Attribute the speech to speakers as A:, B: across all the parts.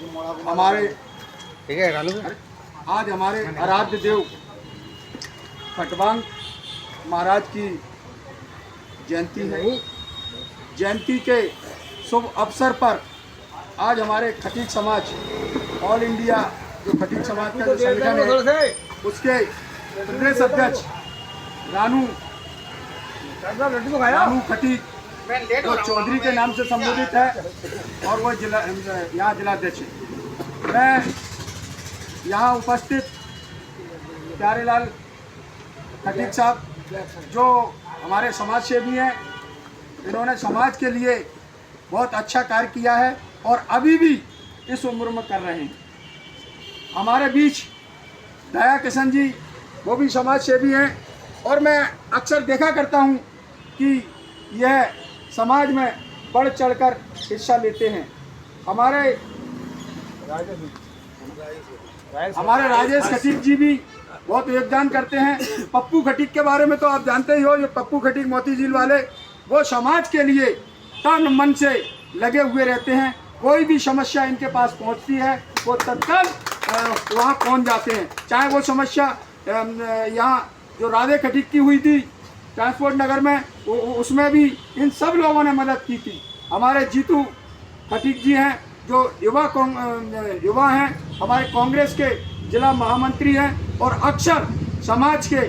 A: हमारे
B: ठीक है
A: आज हमारे आराध्य देव खटवांग महाराज की जयंती है। जयंती के शुभ अवसर पर आज हमारे खटीक समाज ऑल इंडिया जो खटीक समाज का जो संगठन है उसके प्रदेश अध्यक्ष रानू खटीक जो चौधरी के नाम से संबोधित है और वह यहाँ जिलाध्यक्ष है। मैं यहाँ उपस्थित प्यारेलाल खटीक साहब जो हमारे समाज सेवी हैं, इन्होंने समाज के लिए बहुत अच्छा कार्य किया है और अभी भी इस उम्र में कर रहे हैं। हमारे बीच दया किशन जी वो भी समाज सेवी हैं और मैं अक्सर देखा करता हूं कि यह समाज में बढ़ चढ़कर हिस्सा लेते हैं। हमारे राजेश खटीक जी भी बहुत योगदान करते हैं। पप्पू खटीक के बारे में तो आप जानते ही हो, ये पप्पू खटीक मोती झील वाले वो समाज के लिए तन मन से लगे हुए रहते हैं। कोई भी समस्या इनके पास पहुंचती है वो तत्काल वहाँ पहुंच जाते हैं। चाहे वो समस्या यहाँ जो राधे खटीक की हुई थी ट्रांसपोर्ट नगर में, उसमें भी इन सब लोगों ने मदद की थी। हमारे जीतू खटीक जी हैं जो युवा हैं, हमारे कांग्रेस के जिला महामंत्री हैं और अक्सर समाज के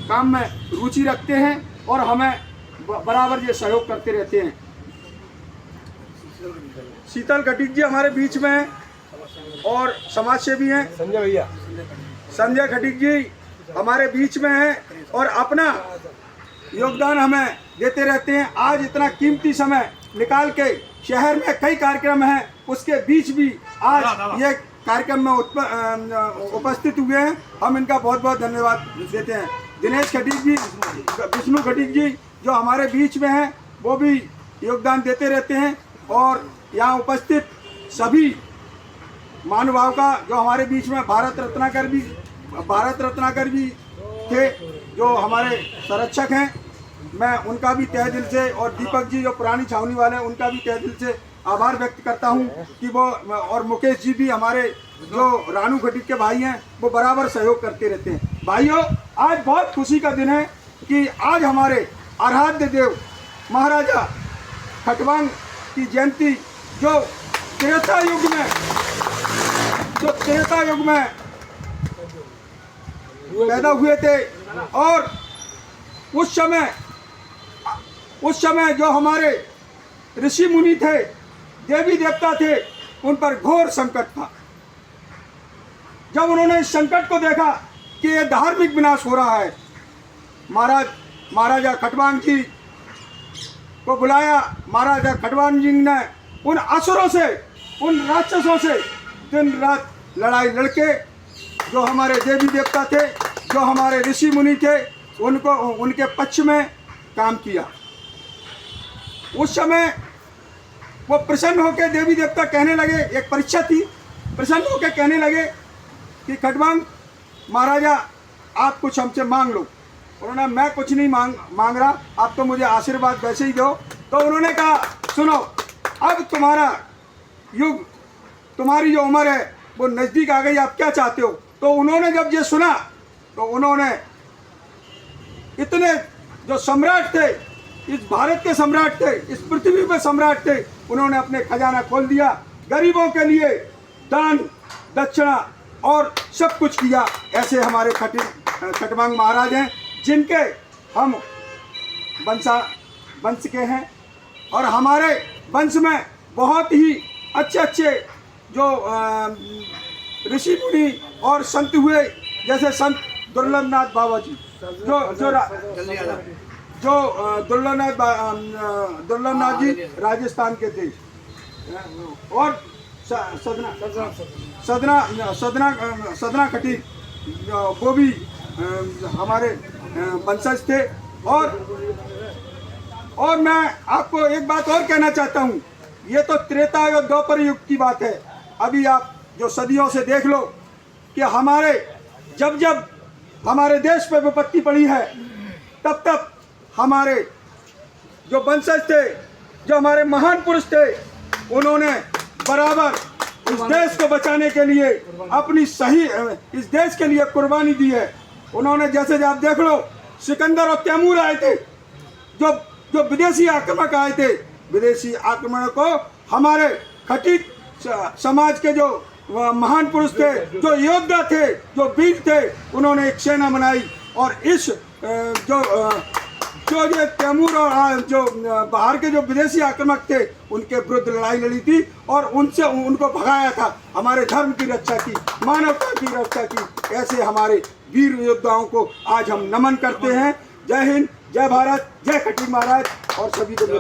A: काम में रुचि रखते हैं और हमें बराबर ये सहयोग करते रहते हैं। शीतल खटीक जी हमारे बीच में हैं और समाज सेवी हैं। संजय खटीक जी हमारे बीच में हैं और अपना योगदान हमें देते रहते हैं। आज इतना कीमती समय निकाल के शहर में कई कार्यक्रम हैं, उसके बीच भी आज ये कार्यक्रम में उपस्थित हुए हैं। हम इनका बहुत बहुत धन्यवाद देते हैं। दिनेश खटीक जी, विष्णु खटीक जी जो हमारे बीच में हैं वो भी योगदान देते रहते हैं और यहाँ उपस्थित सभी महानुभाव का जो हमारे बीच में भारत रत्नाकर भी थे जो हमारे संरक्षक हैं, मैं उनका भी तहे दिल से, और दीपक जी जो पुरानी छावनी वाले हैं उनका भी तहे दिल से आभार व्यक्त करता हूं कि वो, और मुकेश जी भी हमारे जो रानू खटीक के भाई हैं वो बराबर सहयोग करते रहते हैं। भाइयों, आज बहुत खुशी का दिन है कि आज हमारे आराध्य देव महाराजा खटवांग की जयंती जो त्रेता युग में पैदा हुए थे और उस समय जो हमारे ऋषि मुनि थे, देवी देवता थे, उन पर घोर संकट था। जब उन्होंने इस संकट को देखा कि ये धार्मिक विनाश हो रहा है, महाराजा खटवांग जी को बुलाया। महाराजा खटवांग जी ने उन असुरों से, उन राक्षसों से दिन रात लड़ाई लड़के जो हमारे देवी देवता थे, जो हमारे ऋषि मुनि थे, उनके पक्ष में काम किया। उस समय वो प्रसन्न होकर देवी देवता कहने लगे, एक परीक्षा थी, प्रसन्न होकर कहने लगे कि खटवांग महाराजा आप कुछ हमसे मांग लो। उन्होंने मैं कुछ नहीं मांग रहा, आप तो मुझे आशीर्वाद वैसे ही दो। तो उन्होंने कहा सुनो, अब तुम्हारा युग, तुम्हारी जो उम्र है वो नज़दीक आ गई, आप क्या चाहते हो। तो उन्होंने जब ये सुना तो उन्होंने इतने जो सम्राट थे, इस भारत के सम्राट थे, इस पृथ्वी पे सम्राट थे, उन्होंने अपने खजाना खोल दिया, गरीबों के लिए दान दक्षिणा और सब कुछ किया। ऐसे हमारे खटवांग महाराज हैं जिनके हम वंश के हैं और हमारे वंश में बहुत ही अच्छे जो ऋषि मुनि और संत हुए, जैसे संत दुर्लभनाथ बाबा जी जो दुर्लभनाथ जी राजस्थान के थे, और सदना खटीक वो भी हमारे वंशज थे। और मैं आपको एक बात और कहना चाहता हूँ, ये तो त्रेता और द्वापर युग की बात है। अभी आप जो सदियों से देख लो कि हमारे जब हमारे देश पर विपत्ति पड़ी है, तब हमारे जो वंशज थे, जो हमारे महान पुरुष थे, उन्होंने बराबर इस देश को बचाने के लिए अपनी सही इस देश के लिए कुर्बानी दी है। उन्होंने जैसे आप देख लो, सिकंदर और तैमूर आए थे, जो विदेशी आक्रमक आए थे, विदेशी आक्रमण को हमारे खटिक समाज के जो महान पुरुष थे, जो योद्धा थे, जो वीर थे, उन्होंने एक सेना बनाई और इस जो तैमूर और जो बाहर के जो विदेशी आक्रमक थे उनके विरुद्ध लड़ाई लड़ी थी और उनको भगाया था, हमारे धर्म की रक्षा की, मानवता की रक्षा की। ऐसे हमारे वीर योद्धाओं को आज हम नमन करते हैं। जय हिंद, जय भारत, जय खटीक महाराज और सभी को जय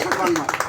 A: भगवान महाराज।